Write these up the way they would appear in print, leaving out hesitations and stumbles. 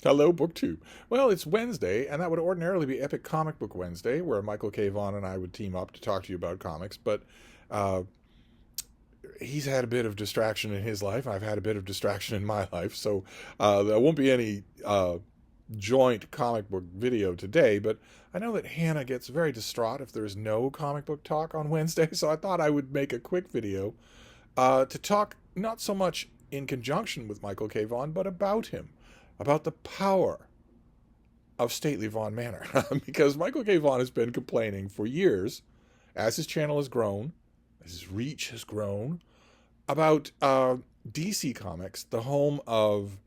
Hello, BookTube. Well, it's Wednesday, and that would ordinarily be Epic Comic Book Wednesday, where Michael K. Vaughan and I would team up to talk to you about comics. But uh, he's had a bit of distraction in his life. I've had a bit of distraction in my life. So there won't be any joint comic book video today. But I know that Hannah gets very distraught if there's no comic book talk on Wednesday. So I thought I would make a quick video to talk not so much in conjunction with Michael K. Vaughan, but about him, about the power of stately Vaughan Manor. Because Michael K. Vaughan has been complaining for years, as his channel has grown, as his reach has grown, about DC Comics, the home of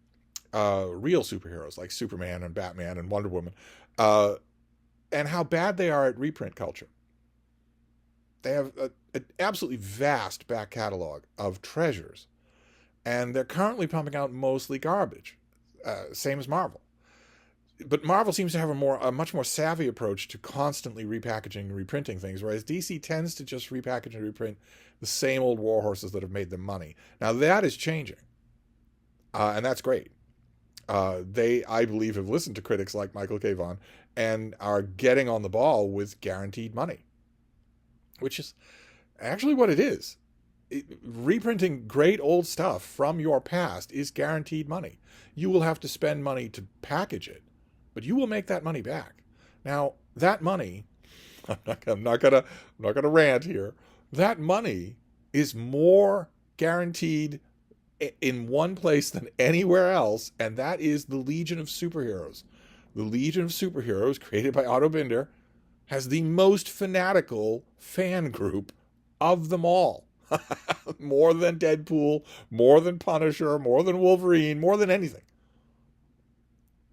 real superheroes like Superman and Batman and Wonder Woman, and how bad they are at reprint culture. They have an absolutely vast back catalog of treasures, and they're currently pumping out mostly garbage, same as Marvel. But Marvel seems to have a much more savvy approach to constantly repackaging and reprinting things, whereas DC tends to just repackage and reprint the same old war horses that have made them money. Now that is changing, and that's great. They, I believe, have listened to critics like Michael K. Vaughan and are getting on the ball with guaranteed money, which is actually what it is. Reprinting great old stuff from your past is guaranteed money. You will have to spend money to package it, but you will make that money back. Now, that money, I'm not gonna rant here. That money is more guaranteed in one place than anywhere else, and that is the Legion of Superheroes. The Legion of Superheroes, created by Otto Binder, has the most fanatical fan group of them all. More than Deadpool, more than Punisher, more than Wolverine, more than anything.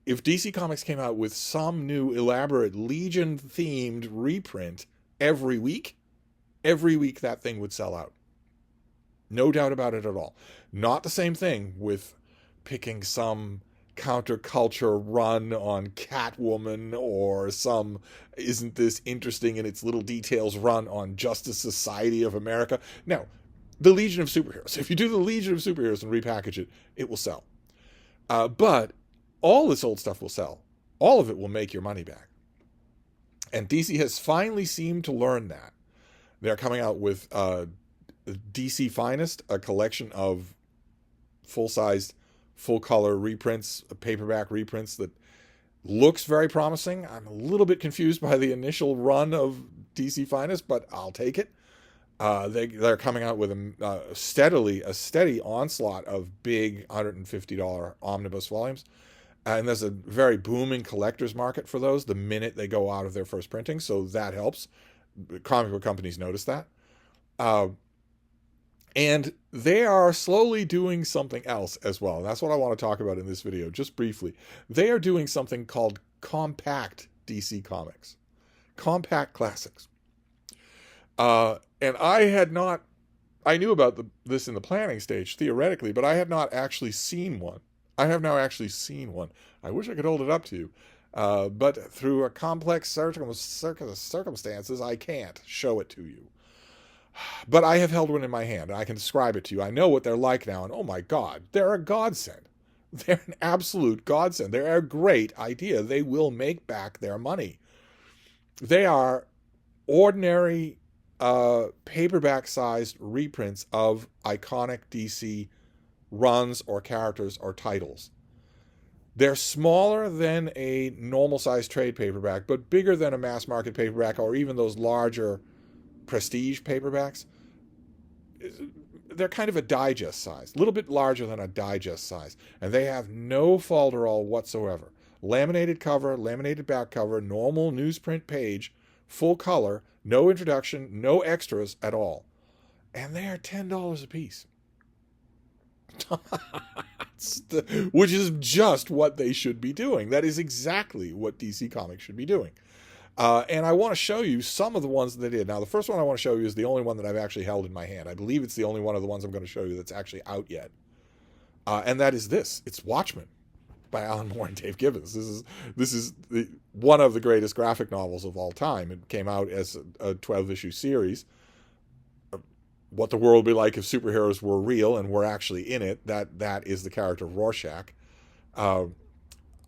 If DC Comics came out with some new elaborate Legion-themed reprint every week that thing would sell out. No doubt about it at all. Not the same thing with picking some counterculture run on Catwoman or some isn't this interesting in its little details run on Justice Society of America. No, the Legion of Superheroes. If you do the Legion of Superheroes and repackage it, it will sell. But all this old stuff will sell. All of it will make your money back. And DC has finally seemed to learn that. They're coming out with DC Finest, a collection of full-sized, full-color reprints, paperback reprints that looks very promising. I'm a little bit confused by the initial run of DC Finest, but I'll take it. They're coming out with a steady onslaught of big $150 omnibus volumes. And there's a very booming collector's market for those the minute they go out of their first printing, so that helps. Comic book companies notice that. And they are slowly doing something else as well. And that's what I want to talk about in this video, just briefly. They are doing something called compact DC Comics. Compact Classics. And I knew about this in the planning stage, theoretically, but I had not actually seen one. I have now actually seen one. I wish I could hold it up to you. But through a complex circumstances, I can't show it to you. But I have held one in my hand, and I can describe it to you. I know what they're like now, and oh my God, they're a godsend. They're an absolute godsend. They're a great idea. They will make back their money. They are ordinary paperback-sized reprints of iconic DC runs or characters or titles. They're smaller than a normal-sized trade paperback, but bigger than a mass-market paperback or even those larger prestige paperbacks. They're kind of a digest size, a little bit larger than a digest size, and they have no folderol whatsoever. Laminated cover, laminated back cover, normal newsprint page, full color, no introduction, no extras at all. And they are $10 a piece. Which is just what they should be doing. That is exactly what DC Comics should be doing. And I want to show you some of the ones that they did. Now, the first one I want to show you is the only one that I've actually held in my hand. I believe it's the only one of the ones I'm going to show you that's actually out yet. And that is this. It's Watchmen by Alan Moore and Dave Gibbons. This is one of the greatest graphic novels of all time. It came out as a 12-issue series. What the world would be like if superheroes were real and were actually in it. That is the character of Rorschach.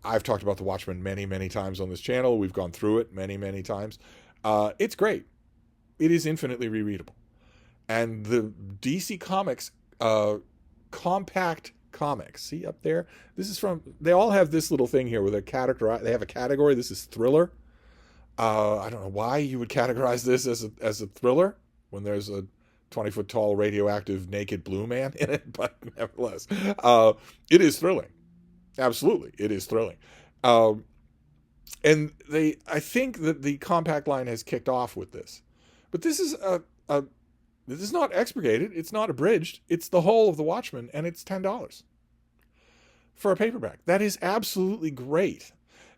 I've talked about the Watchmen many, many times on this channel. We've gone through it many, many times. It's great. It is infinitely rereadable. And the DC Comics compact comics, see up there? This is from, they all have this little thing here with a category. They have a category. This is thriller. I don't know why you would categorize this as a thriller when there's a 20-foot tall radioactive naked blue man in it, but nevertheless, it is thrilling. Absolutely, it is thrilling. And I think that the compact line has kicked off with this, but this is this is not expurgated. It's not abridged. It's the whole of the Watchmen, and it's $10 for a paperback. That is absolutely great.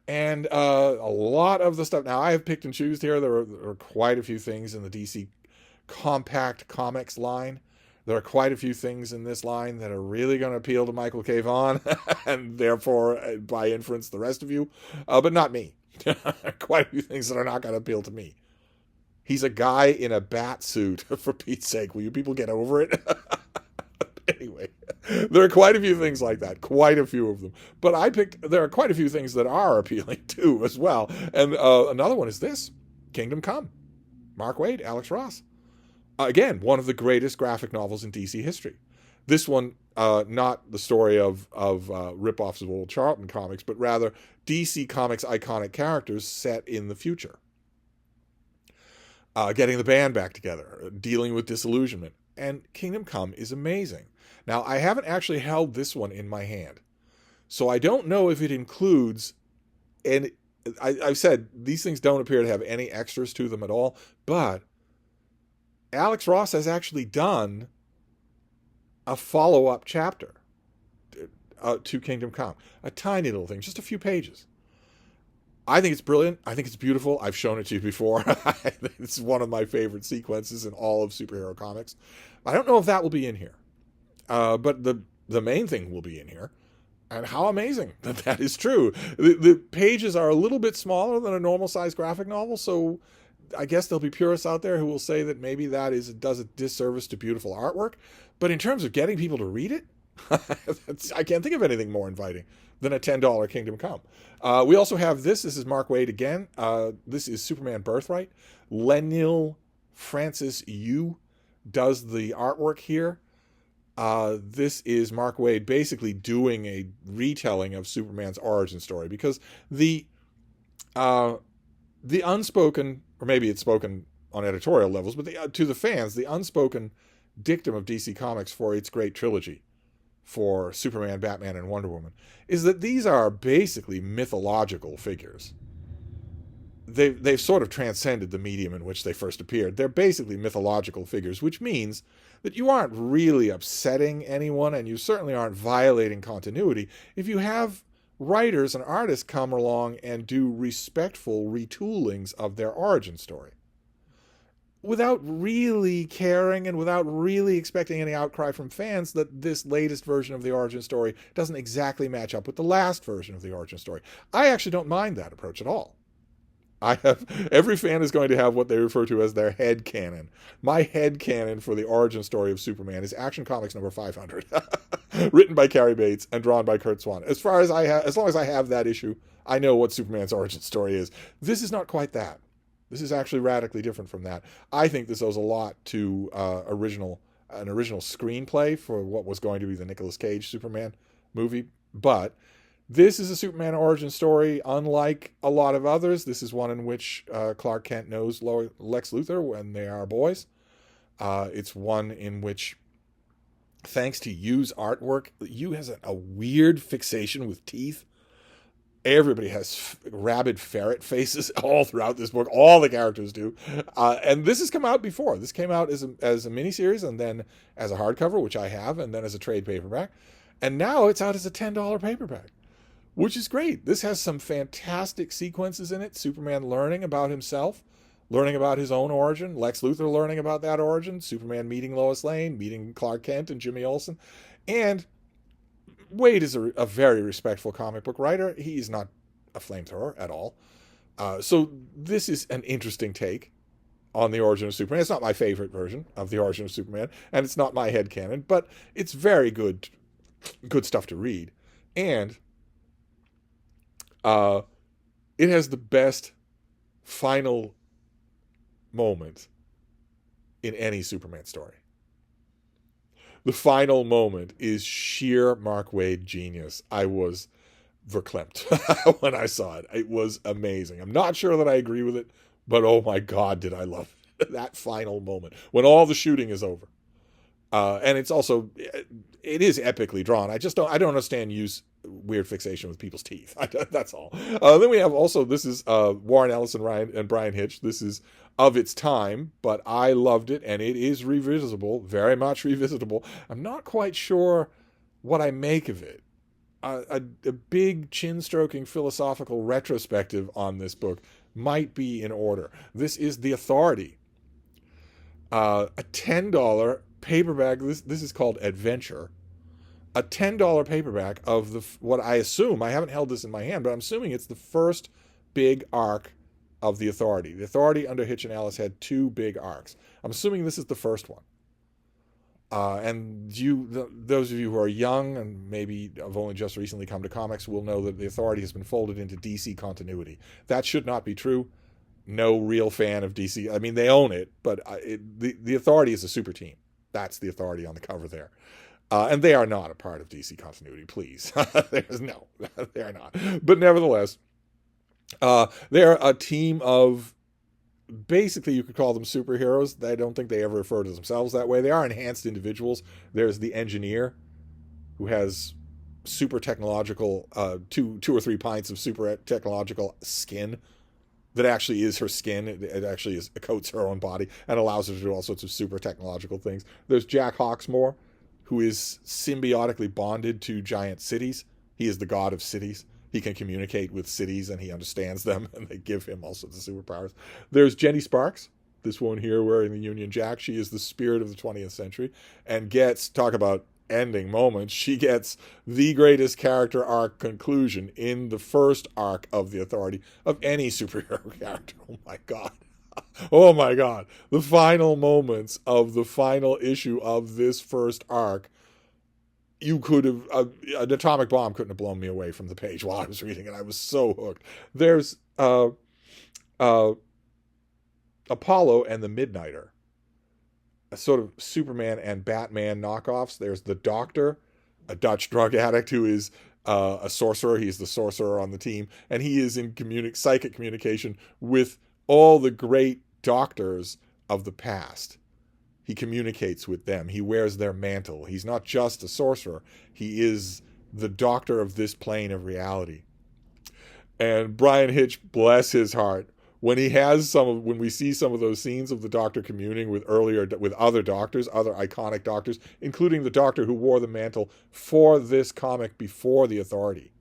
And a lot of the stuff, now I have picked and choose here. There are quite a few things in the DC compact comics line. There are quite a few things in this line that are really going to appeal to Michael K. Vaughan, and therefore, by inference, the rest of you, but not me. Quite a few things that are not going to appeal to me. He's a guy in a bat suit, for Pete's sake. Will you people get over it? Anyway, there are quite a few things like that, quite a few of them. But there are quite a few things that are appealing too, as well. And another one is this, Kingdom Come. Mark Waid, Alex Ross. Again, one of the greatest graphic novels in DC history. This one, not the story of rip-offs of old Charlton comics, but rather DC Comics' iconic characters set in the future. Getting the band back together, dealing with disillusionment. And Kingdom Come is amazing. Now, I haven't actually held this one in my hand, so I don't know if it includes, and I've said these things don't appear to have any extras to them at all, but Alex Ross has actually done a follow-up chapter to Kingdom Come. A tiny little thing, just a few pages. I think it's brilliant. I think it's beautiful. I've shown it to you before. It's one of my favorite sequences in all of superhero comics. I don't know if that will be in here. But the main thing will be in here. And how amazing that is true. The pages are a little bit smaller than a normal-sized graphic novel, so I guess there'll be purists out there who will say that maybe that does a disservice to beautiful artwork. But in terms of getting people to read it, I can't think of anything more inviting than a $10 Kingdom Come. We also have this. This is Mark Waid again. This is Superman Birthright. Lenil Francis Yu does the artwork here. This is Mark Waid basically doing a retelling of Superman's origin story, because the unspoken, or maybe it's spoken on editorial levels, but to the fans, the unspoken dictum of DC Comics for its great trilogy for Superman, Batman, and Wonder Woman is that these are basically mythological figures. They've sort of transcended the medium in which they first appeared. They're basically mythological figures, which means that you aren't really upsetting anyone, and you certainly aren't violating continuity if you have writers and artists come along and do respectful retoolings of their origin story, without really caring and without really expecting any outcry from fans that this latest version of the origin story doesn't exactly match up with the last version of the origin story. I actually don't mind that approach at all. Every fan is going to have what they refer to as their head canon. My head canon for the origin story of Superman is Action Comics number 500, written by Cary Bates and drawn by Kurt Swan. As long as I have that issue, I know what Superman's origin story is. This is not quite that. This is actually radically different from that. I think this owes a lot to an original screenplay for what was going to be the Nicolas Cage Superman movie. But this is a Superman origin story, unlike a lot of others. This is one in which Clark Kent knows Lex Luthor when they are boys. It's one in which, thanks to Yu's artwork, Yu has a weird fixation with teeth. Everybody has rabid ferret faces all throughout this book. All the characters do. And this has come out before. This came out as a miniseries, and then as a hardcover, which I have, and then as a trade paperback. And now it's out as a $10 paperback, which is great. This has some fantastic sequences in it. Superman learning about himself, learning about his own origin, Lex Luthor learning about that origin, Superman meeting Lois Lane, meeting Clark Kent and Jimmy Olsen. And Waid is a very respectful comic book writer. He's not a flamethrower at all. So this is an interesting take on the origin of Superman. It's not my favorite version of the origin of Superman, and it's not my headcanon, but it's very good stuff to read. And Uh, it has the best final moment in any Superman story. The final moment is sheer Mark Waid genius. I was verklempt when I saw it. It was amazing. I'm not sure that I agree with it, but oh my God, did I love it. That final moment when all the shooting is over. And it's also, it is epically drawn. I don't understand weird fixation with people's teeth. That's all. Then we have also, this is Warren Ellis and Brian Hitch. This is of its time, but I loved it, and it is revisitable, very much revisitable. I'm not quite sure what I make of it. A big chin-stroking philosophical retrospective on this book might be in order. This is The Authority. A $10 paperback. This is called Adventure. A $10 paperback of what I assume, I haven't held this in my hand, but I'm assuming it's the first big arc of The Authority. The Authority under Hitch and Ellis had 2 big arcs. I'm assuming this is the first one. And those of you who are young and maybe have only just recently come to comics will know that The Authority has been folded into DC continuity. That should not be true. No real fan of DC. I mean, they own it, but the Authority is a super team. That's The Authority on the cover there. And they are not a part of DC continuity, please. No, they are not. But nevertheless, they're a team of, basically you could call them superheroes. I don't think they ever refer to themselves that way. They are enhanced individuals. There's the engineer, who has super technological, 2 or 3 pints of super technological skin that actually is her skin. It actually coats her own body and allows her to do all sorts of super technological things. There's Jack Hawksmoor, who is symbiotically bonded to giant cities. He is the god of cities. He can communicate with cities and he understands them, and they give him all sorts of superpowers. There's Jenny Sparks, this one here wearing the Union Jack. She is the spirit of the 20th century and talk about ending moments. She gets the greatest character arc conclusion in the first arc of The Authority of any superhero character. Oh my God. Oh my God. The final moments of the final issue of this first arc. You could have, an atomic bomb couldn't have blown me away from the page while I was reading it. I was so hooked. There's Apollo and the Midnighter, a sort of Superman and Batman knockoffs. There's the Doctor, a Dutch drug addict who is a sorcerer. He's the sorcerer on the team, and he is in psychic communication with all the great doctors of the past. He communicates with them. He wears their mantle. He's not just a sorcerer. He is the doctor of this plane of reality. And Brian Hitch, bless his heart, when we see some of those scenes of the Doctor communing with other doctors, other iconic doctors, including the Doctor who wore the mantle for this comic before The Authority,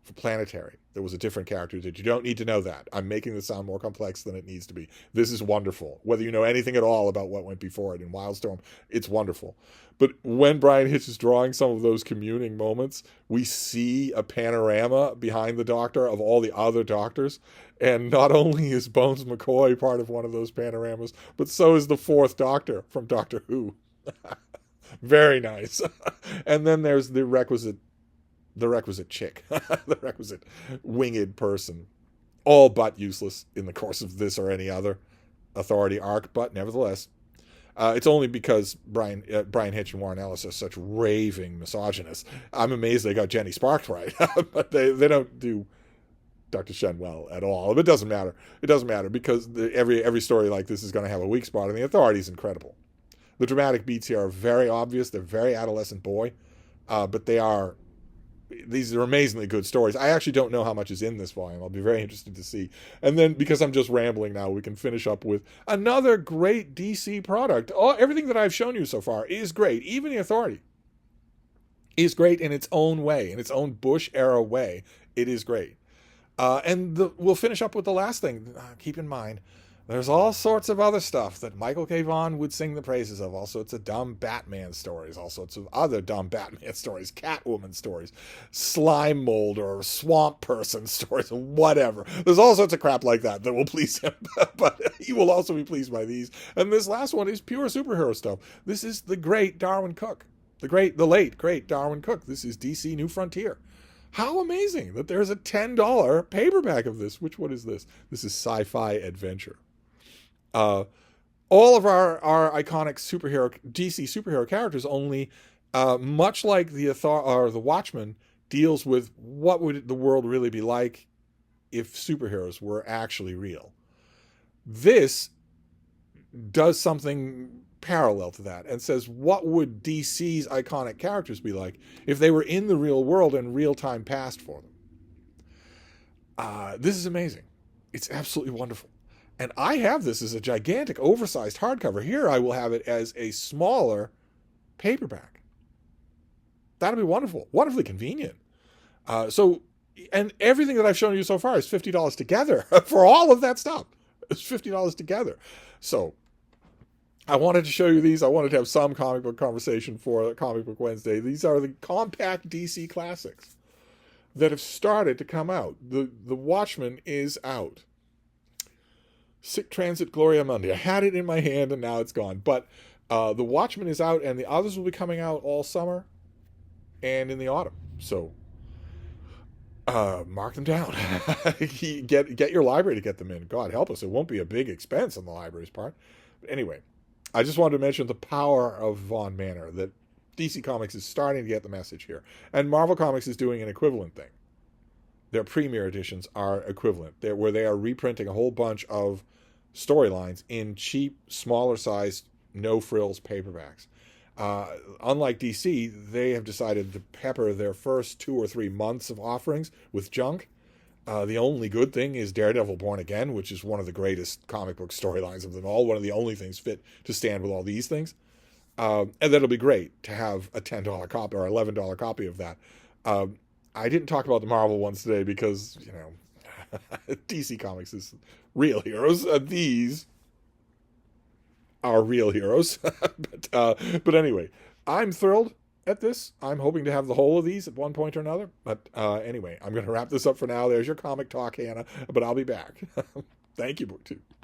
for Planetary. There was a different character. You don't need to know that. I'm making this sound more complex than it needs to be. This is wonderful. Whether you know anything at all about what went before it in Wildstorm, it's wonderful. But when Brian Hitch is drawing some of those communing moments, we see a panorama behind the Doctor of all the other Doctors. And not only is Bones McCoy part of one of those panoramas, but so is the 4th Doctor from Doctor Who. Very nice. And then there's the requisite chick, the requisite winged person, all but useless in the course of this or any other Authority arc, but nevertheless, it's only because Brian Hitch and Warren Ellis are such raving misogynists. I'm amazed they got Jenny Sparks right, but they don't do Dr. Shen well at all. But it doesn't matter. It doesn't matter because every story like this is going to have a weak spot, and The Authority is incredible. The dramatic beats here are very obvious. They're very adolescent boy, but these are amazingly good stories. I actually don't know how much is in this volume. I'll be very interested to see. And then, because I'm just rambling now, we can finish up with another great DC product. Everything that I've shown you so far is great. Even The Authority is great in its own way, in its own Bush-era way. It is great. We'll finish up with the last thing. Keep in mind, there's all sorts of other stuff that Michael K. Vaughan would sing the praises of. All sorts of dumb Batman stories. All sorts of other dumb Batman stories. Catwoman stories. Slime mold or swamp person stories. Whatever. There's all sorts of crap like that will please him. But he will also be pleased by these. And this last one is pure superhero stuff. This is the great Darwin Cook. The late, great Darwin Cook. This is DC New Frontier. How amazing that there's a $10 paperback of this. Which one is this? This is Sci-Fi Adventure. All of our iconic DC superhero characters, only much like the Watchmen, deals with what would the world really be like if superheroes were actually real. This does something parallel to that and says, what would DC's iconic characters be like if they were in the real world and real time passed for them? This is amazing. It's absolutely wonderful. And I have this as a gigantic, oversized hardcover. Here I will have it as a smaller paperback. That'll be wonderful. Wonderfully convenient. And everything that I've shown you so far is $50 together for all of that stuff. It's $50 together. So I wanted to show you these. I wanted to have some comic book conversation for Comic Book Wednesday. These are the compact DC classics that have started to come out. The Watchmen is out. Sic Transit Gloria Mundi. I had it in my hand and now it's gone. But the Watchmen is out, and the others will be coming out all summer and in the autumn. So mark them down. Get your library to get them in. God help us. It won't be a big expense on the library's part. But anyway, I just wanted to mention the power of Von Manor, that DC Comics is starting to get the message here. And Marvel Comics is doing an equivalent thing. Their premiere editions are equivalent, where they are reprinting a whole bunch of storylines in cheap, smaller-sized, no-frills paperbacks. Unlike DC, they have decided to pepper their first 2 or 3 months of offerings with junk. The only good thing is Daredevil Born Again, which is one of the greatest comic book storylines of them all, one of the only things fit to stand with all these things. And that'll be great to have a $10 copy or $11 copy of that. I didn't talk about the Marvel ones today because, DC Comics is real heroes. These are real heroes. But anyway, I'm thrilled at this. I'm hoping to have the whole of these at one point or another. But anyway, I'm going to wrap this up for now. There's your comic talk, Hannah. But I'll be back. Thank you, BookTube.